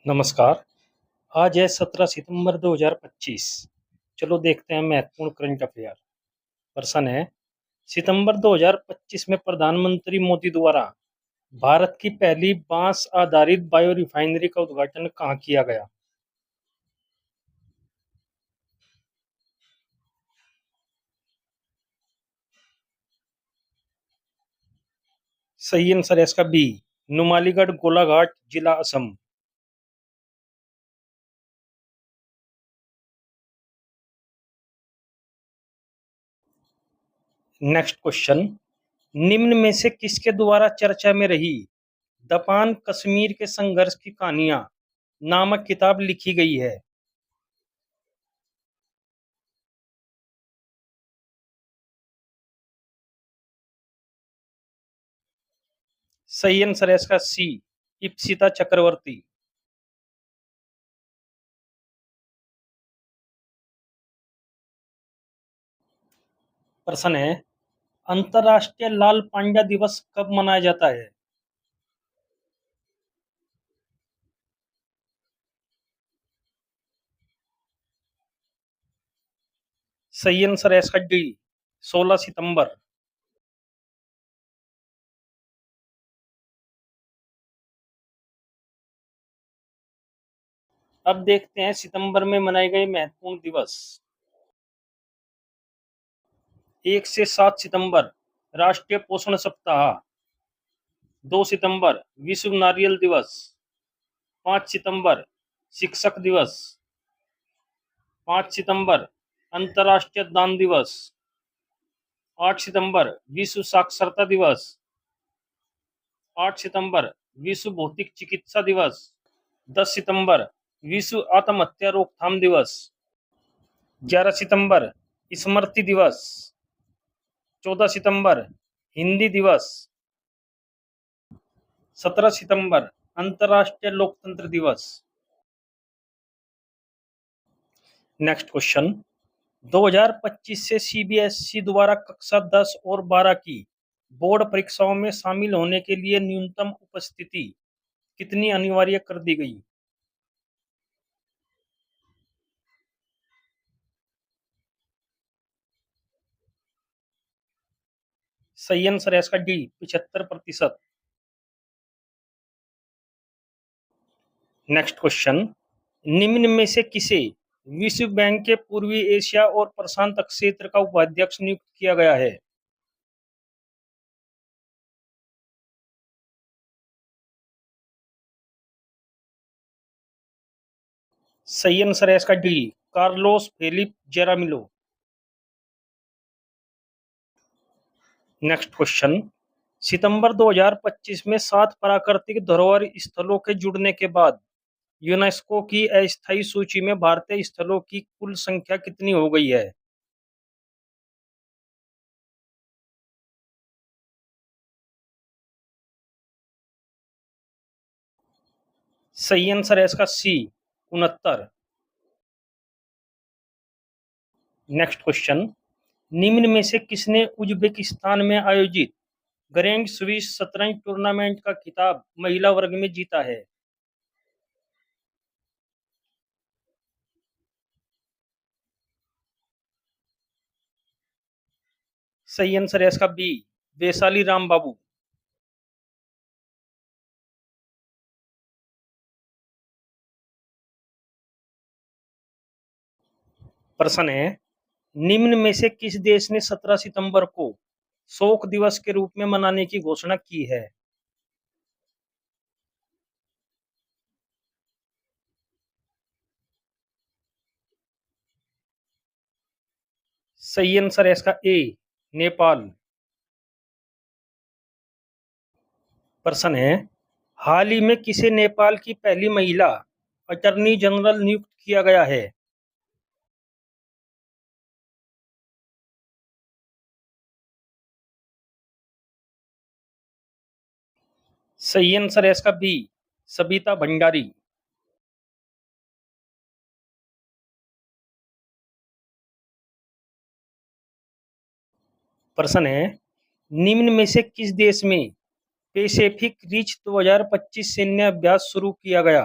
नमस्कार। आज है 17 सितंबर 2025। चलो देखते हैं महत्वपूर्ण करंट अफेयर। प्रश्न है, सितंबर 2025 में प्रधानमंत्री मोदी द्वारा भारत की पहली बांस आधारित बायो रिफाइनरी का उद्घाटन कहाँ किया गया? सही आंसर है इसका बी, नुमालीगढ़ गोलाघाट, जिला असम। नेक्स्ट क्वेश्चन, निम्न में से किसके द्वारा चर्चा में रही दपान कश्मीर के संघर्ष की कहानियां नामक किताब लिखी गई है? सही आंसर है इसका सी, इप्सिता चक्रवर्ती। प्रश्न है, अंतर्राष्ट्रीय लाल पांड्या दिवस कब मनाया जाता है? सही आंसर है इसका डी, 16 सितंबर। अब देखते हैं सितंबर में मनाए गए महत्वपूर्ण दिवस। 1 से 7 सितंबर राष्ट्रीय पोषण सप्ताह। 2 सितंबर विश्व नारियल दिवस। 5 सितंबर शिक्षक दिवस। 5 सितंबर अंतर्राष्ट्रीय दान दिवस। 8 सितंबर विश्व साक्षरता दिवस। 8 सितंबर विश्व भौतिक चिकित्सा दिवस। 10 सितंबर विश्व आत्महत्या रोकथाम दिवस। 11 सितंबर स्मृति दिवस। 14 सितंबर हिंदी दिवस। 17 सितंबर अंतर्राष्ट्रीय लोकतंत्र दिवस। नेक्स्ट क्वेश्चन, 2025 से सीबीएसई द्वारा कक्षा 10 और 12 की बोर्ड परीक्षाओं में शामिल होने के लिए न्यूनतम उपस्थिति कितनी अनिवार्य कर दी गई? सही आंसर है इसका डी, 75%। नेक्स्ट क्वेश्चन, निम्न में से किसे विश्व बैंक के पूर्वी एशिया और प्रशांत क्षेत्र का उपाध्यक्ष नियुक्त किया गया है? सही आंसर है इसका D, Carlos Felipe Jaramillo. Next question, सितंबर 2025 में 7 प्राकृतिक धरोहर स्थलों के जुड़ने के बाद यूनेस्को की अस्थायी सूची में भारतीय स्थलों की कुल संख्या कितनी हो गई है? सही आंसर है इसका सी, 69। नेक्स्ट क्वेश्चन, निम्न में से किसने उज्बेकिस्तान में आयोजित ग्रैंड स्विस शतरंज टूर्नामेंट का खिताब महिला वर्ग में जीता है? सही आंसर है इसका बी, वैशाली राम बाबू। प्रश्न है, निम्न में से किस देश ने 17 सितंबर को शोक दिवस के रूप में मनाने की घोषणा की है? सही आंसर है इसका ए, नेपाल। प्रश्न है, हाल ही में किसे नेपाल की पहली महिला अटर्नी जनरल नियुक्त किया गया है? सही आंसर है इसका बी, सबिता भंडारी। प्रश्न है, निम्न में से किस देश में पैसिफिक रिच 2025 सैन्य अभ्यास शुरू किया गया?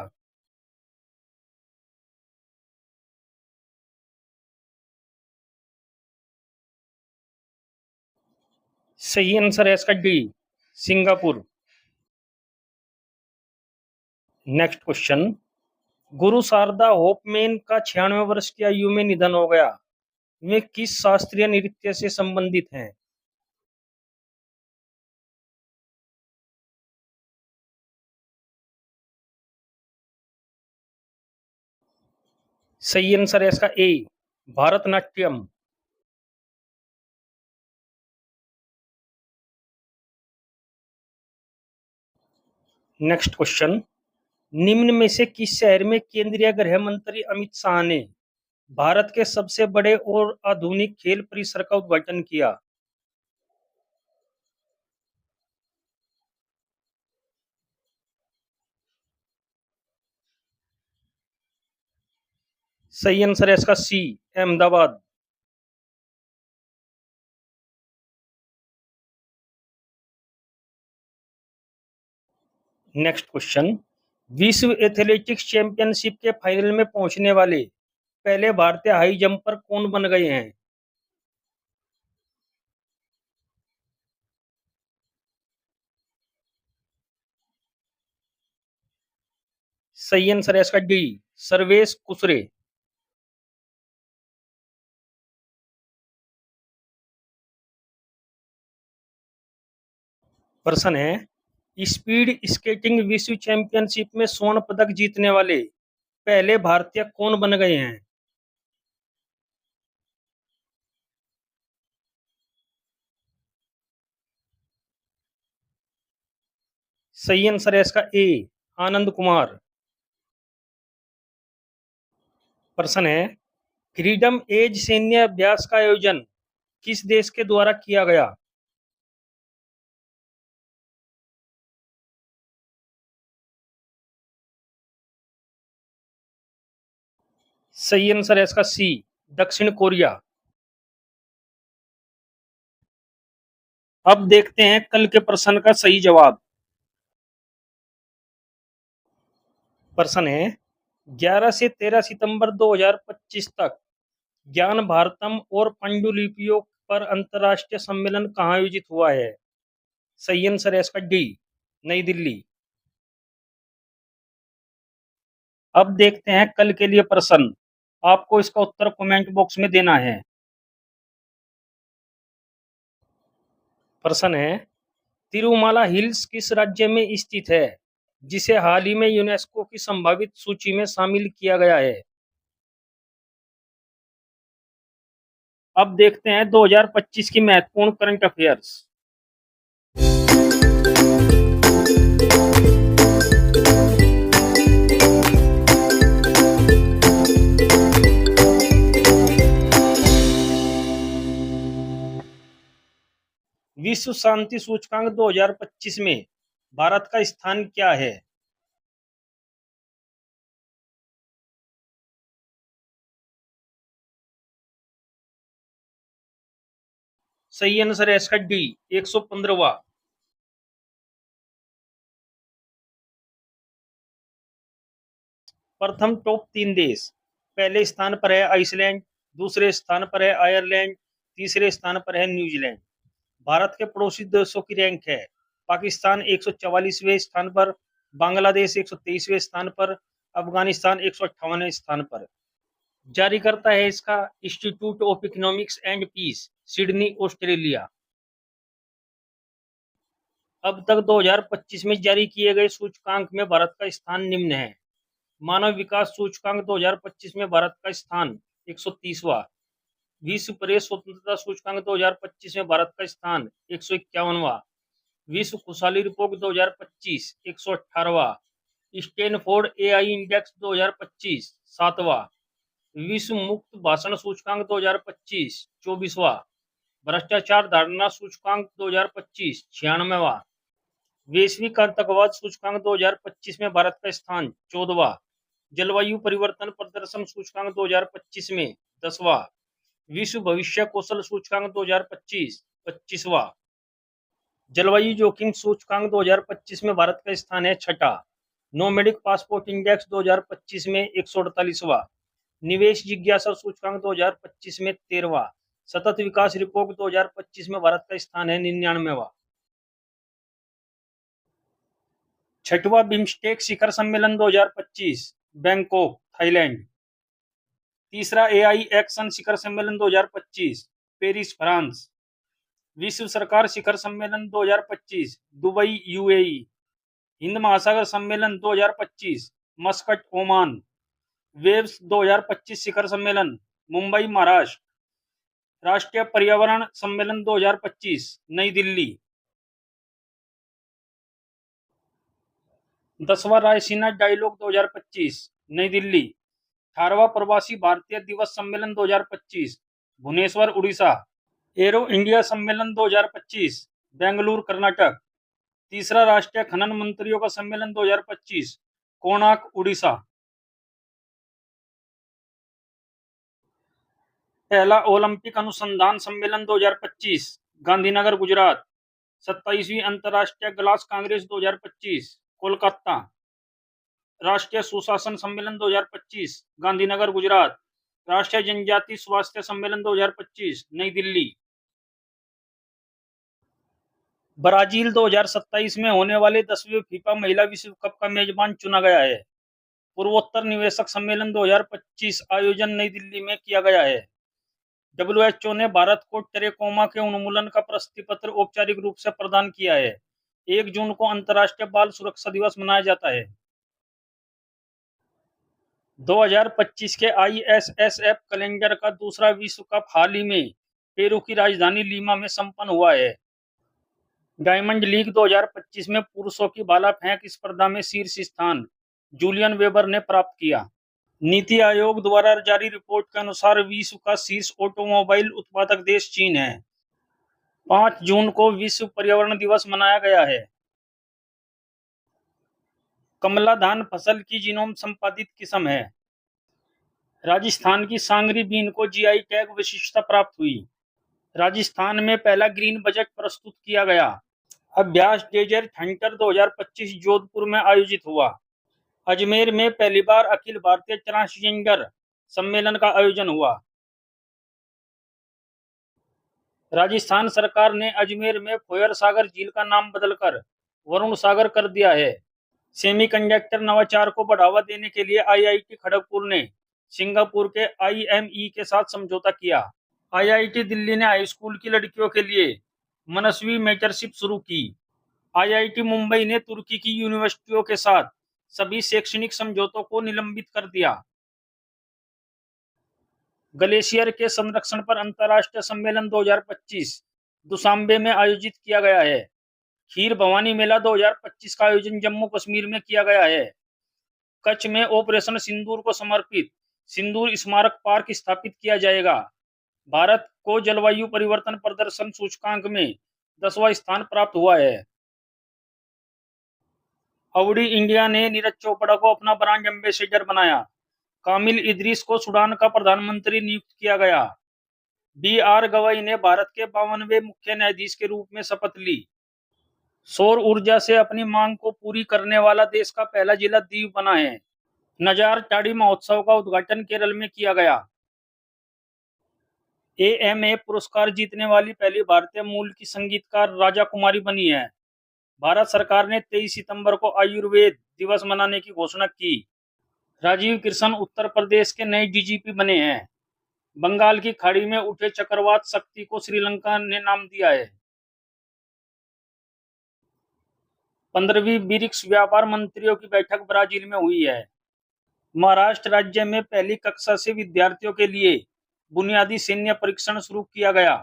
सही आंसर है इसका डी, सिंगापुर। नेक्स्ट क्वेश्चन, गुरु शारदा होपमैन का 96 वर्ष की आयु में निधन हो गया। वे किस शास्त्रीय नृत्य से संबंधित हैं? सही आंसर है इसका ए, भारतनाट्यम। नेक्स्ट क्वेश्चन, निम्न में से किस शहर में केंद्रीय गृह मंत्री अमित शाह ने भारत के सबसे बड़े और आधुनिक खेल परिसर का उद्घाटन किया? सही आंसर है इसका सी, अहमदाबाद। नेक्स्ट क्वेश्चन, विश्व एथलेटिक्स चैंपियनशिप के फाइनल में पहुंचने वाले पहले भारतीय हाई जंपर कौन बन गए हैं? सही आंसर है इसका डी, सर्वेश कुसरे। प्रश्न है, स्पीड स्केटिंग विश्व चैंपियनशिप में स्वर्ण पदक जीतने वाले पहले भारतीय कौन बन गए हैं? सही आंसर है इसका ए, आनंद कुमार। प्रश्न है, फ्रीडम एज सैन्य अभ्यास का आयोजन किस देश के द्वारा किया गया? सही आंसर है इसका सी, दक्षिण कोरिया। अब देखते हैं कल के प्रश्न का सही जवाब। प्रश्न है, 11 से 13 सितंबर 2025 तक ज्ञान भारतम और पांडुलिपियों पर अंतर्राष्ट्रीय सम्मेलन कहाँ आयोजित हुआ है? सही आंसर है इसका डी, नई दिल्ली। अब देखते हैं कल के लिए प्रश्न, आपको इसका उत्तर कमेंट बॉक्स में देना है। प्रश्न है, तिरुमाला हिल्स किस राज्य में स्थित है जिसे हाल ही में यूनेस्को की संभावित सूची में शामिल किया गया है? अब देखते हैं 2025 की महत्वपूर्ण करंट अफेयर्स। विश्व शांति सूचकांक 2025 में भारत का स्थान क्या है? सही आंसर है इसका डी, 115वां। प्रथम टॉप 3 देश, पहले स्थान पर है आइसलैंड, दूसरे स्थान पर है आयरलैंड, तीसरे स्थान पर है न्यूजीलैंड। भारत के पड़ोसी देशों की रैंक है, पाकिस्तान 144वें स्थान पर, बांग्लादेश 123वें स्थान पर, अफगानिस्तान 158वें स्थान पर। जारी करता है इसका institute of economics and peace, Sydney, Australia. अब तक 2025 में जारी किए गए सूचकांक में भारत का स्थान निम्न है। मानव विकास सूचकांक 2025 में भारत का स्थान 130वां। विश्व प्रेस स्वतंत्रता सूचकांक 2025 में भारत का स्थान 151वां। विश्व खुशहाली रिपोर्ट 2025 118वां। स्टैनफोर्ड एआई इंडेक्स 2025 7वां। विश्व मुक्त भाषण सूचकांक 2025 24वां। भ्रष्टाचार धारणा सूचकांक 2025 96वां। वैश्विक आतंकवाद सूचकांक 2025 में भारत का स्थान 14वां। जलवायु परिवर्तन प्रदर्शन सूचकांक 2025 में 10वां। विश्व भविष्य कौशल सूचकांक 2025 25वां। जलवायु जोखिम सूचकांक 2025 में भारत का स्थान है 6ठा। नोमैडिक पासपोर्ट इंडेक्स 2025 में 148वां। निवेश जिज्ञासा सूचकांक 2025 में 13वां। सतत विकास रिपोर्ट 2025 में भारत का स्थान है 99वां। छठवां बिम्स्टेक शिखर सम्मेलन 2025 बैंकॉक थाईलैंड। तीसरा एआई एक्शन शिखर सम्मेलन 2025 पेरिस फ्रांस। विश्व सरकार शिखर सम्मेलन 2025 दुबई यूएई। हिंद महासागर सम्मेलन 2025 मस्कट ओमान। वेव्स 2025 शिखर सम्मेलन मुंबई महाराष्ट्र। राष्ट्रीय पर्यावरण सम्मेलन 2025 नई दिल्ली। 10वां रायसीना डायलॉग 2025 नई दिल्ली। 18वां प्रवासी भारतीय दिवस सम्मेलन 2025 भुवनेश्वर उड़ीसा। एरो इंडिया सम्मेलन 2025 बेंगलुरु कर्नाटक। तीसरा राष्ट्रीय खनन मंत्रियों का सम्मेलन 2025 कोणार्क उड़ीसा। पहला ओलंपिक अनुसंधान सम्मेलन 2025 गांधीनगर गुजरात। 27वीं अंतर्राष्ट्रीय ग्लास कांग्रेस 2025 कोलकाता। राष्ट्रीय सुशासन सम्मेलन 2025 गांधीनगर गुजरात। राष्ट्रीय जनजाति स्वास्थ्य सम्मेलन 2025 नई दिल्ली। ब्राजील 2027 में होने वाले 10वें फीफा महिला विश्व कप का मेजबान चुना गया है। पूर्वोत्तर निवेशक सम्मेलन 2025 आयोजन नई दिल्ली में किया गया है। WHO ने भारत को ट्रेकोमा के उन्मूलन का प्रशस्ति पत्र औपचारिक रूप से प्रदान किया है। 1 जून को अंतर्राष्ट्रीय बाल सुरक्षा दिवस मनाया जाता है। 2025 के ISSF कैलेंडर का दूसरा विश्व कप हाल ही में पेरू की राजधानी लीमा में संपन्न हुआ है। डायमंड लीग 2025 में पुरुषों की भाला फेंक स्पर्धा में शीर्ष स्थान जूलियन वेबर ने प्राप्त किया। नीति आयोग द्वारा जारी रिपोर्ट के अनुसार विश्व का शीर्ष ऑटोमोबाइल उत्पादक देश चीन है। 5 जून को विश्व पर्यावरण दिवस मनाया गया है। कमला धान फसल की जीनोम संपादित किस्म है। राजस्थान की सांगरी बीन को जीआई टैग विशिष्टता प्राप्त हुई। राजस्थान में पहला ग्रीन बजट प्रस्तुत किया गया। अभ्यास डेजर्ट हंटर 2025 जोधपुर में आयोजित हुआ। अजमेर में पहली बार अखिल भारतीय ट्रांसजेंडर सम्मेलन का आयोजन हुआ। राजस्थान सरकार ने अजमेर में फोयर सागर झील का नाम बदलकर वरुण सागर कर दिया है। सेमीकंडक्टर नवाचार को बढ़ावा देने के लिए आईआईटी खड़गपुर ने सिंगापुर के IME के साथ समझौता किया। IIT दिल्ली ने हाई स्कूल की लड़कियों के लिए मनस्वी मेंटरशिप शुरू की। IIT मुंबई ने तुर्की की यूनिवर्सिटियों के साथ सभी शैक्षणिक समझौतों को निलंबित कर दिया। ग्लेशियर के संरक्षण पर अंतर्राष्ट्रीय सम्मेलन 2025 दुशांबे में आयोजित किया गया है। खीर भवानी मेला 2025 का आयोजन जम्मू कश्मीर में किया गया है। कच्छ में ऑपरेशन सिंदूर को समर्पित सिंदूर स्मारक पार्क स्थापित किया जाएगा। भारत को जलवायु परिवर्तन प्रदर्शन सूचकांक में 10वां स्थान प्राप्त हुआ है। अवडी इंडिया ने नीरज चोपड़ा को अपना ब्रांड एम्बेसडर बनाया। कामिल इदरीस को सूडान का प्रधानमंत्री नियुक्त किया गया। BR गवाई ने भारत के 52वें मुख्य न्यायाधीश के रूप में शपथ ली। सौर ऊर्जा से अपनी मांग को पूरी करने वाला देश का पहला जिला दीव बना है। नजार टाड़ी महोत्सव का उद्घाटन केरल में किया गया। AMA पुरस्कार जीतने वाली पहली भारतीय मूल की संगीतकार राजा कुमारी बनी है। भारत सरकार ने 23 सितंबर को आयुर्वेद दिवस मनाने की घोषणा की। राजीव कृष्ण उत्तर प्रदेश के नए DGP बने हैं। बंगाल की खाड़ी में उठे चक्रवात शक्ति को श्रीलंका ने नाम दिया है। 15वीं ब्रिक्स व्यापार मंत्रियों की बैठक ब्राजील में हुई है। महाराष्ट्र राज्य में पहली कक्षा से विद्यार्थियों के लिए बुनियादी सैन्य परीक्षण शुरू किया गया।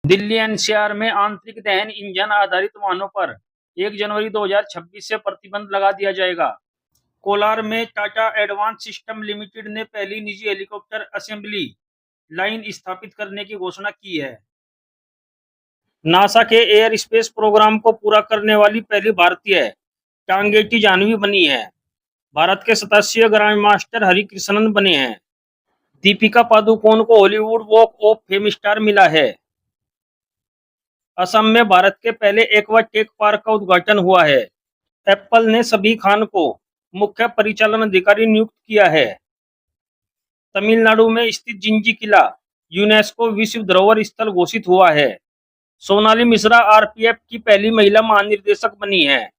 दिल्ली NCR में आंतरिक दहन इंजन आधारित वाहनों पर 1 जनवरी 2026 से प्रतिबंध लगा दिया जाएगा। कोलार में टाटा एडवांस सिस्टम लिमिटेड ने पहली निजी हेलीकॉप्टर असेंबली लाइन स्थापित करने की घोषणा की है। नासा के एयर स्पेस प्रोग्राम को पूरा करने वाली पहली भारतीय टांगेटी जाह्नवी बनी है। भारत के 87 ग्रैंडमास्टर हरिकृष्णन बने हैं। दीपिका पादुकोण को Hollywood walk of fame star मिला है। असम में भारत के पहले एक्वा टेक पार्क का उद्घाटन हुआ है। एप्पल ने सभी खान को मुख्य परिचालन अधिकारी नियुक्त किया है। तमिलनाडु में स्थित जिंजी किला यूनेस्को विश्व धरोहर स्थल घोषित हुआ है। सोनाली मिश्रा आरपीएफ की पहली महिला महानिदेशक बनी है।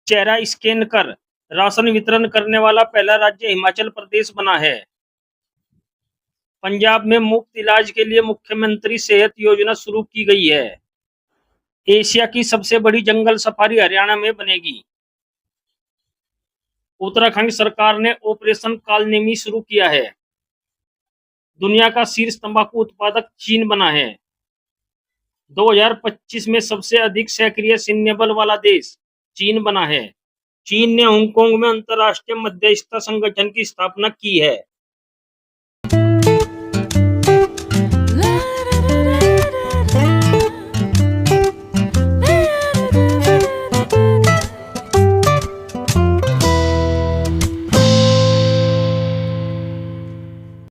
चेहरा स्कैन कर राशन वितरण करने वाला पहला राज्य हिमाचल प्रदेश बना है। पंजाब में मुफ्त इलाज के लिए मुख्यमंत्री सेहत योजना शुरू की गई है। एशिया की सबसे बड़ी जंगल सफारी हरियाणा में बनेगी। उत्तराखंड सरकार ने ऑपरेशन कालनेमी शुरू किया है। दुनिया का शीर्ष तंबाकू उत्पादक चीन बना है। 2025 में सबसे अधिक सक्रिय सैन्य बल वाला देश चीन बना है। चीन ने हांगकांग में अंतर्राष्ट्रीय मध्यस्थता संगठन की स्थापना की है।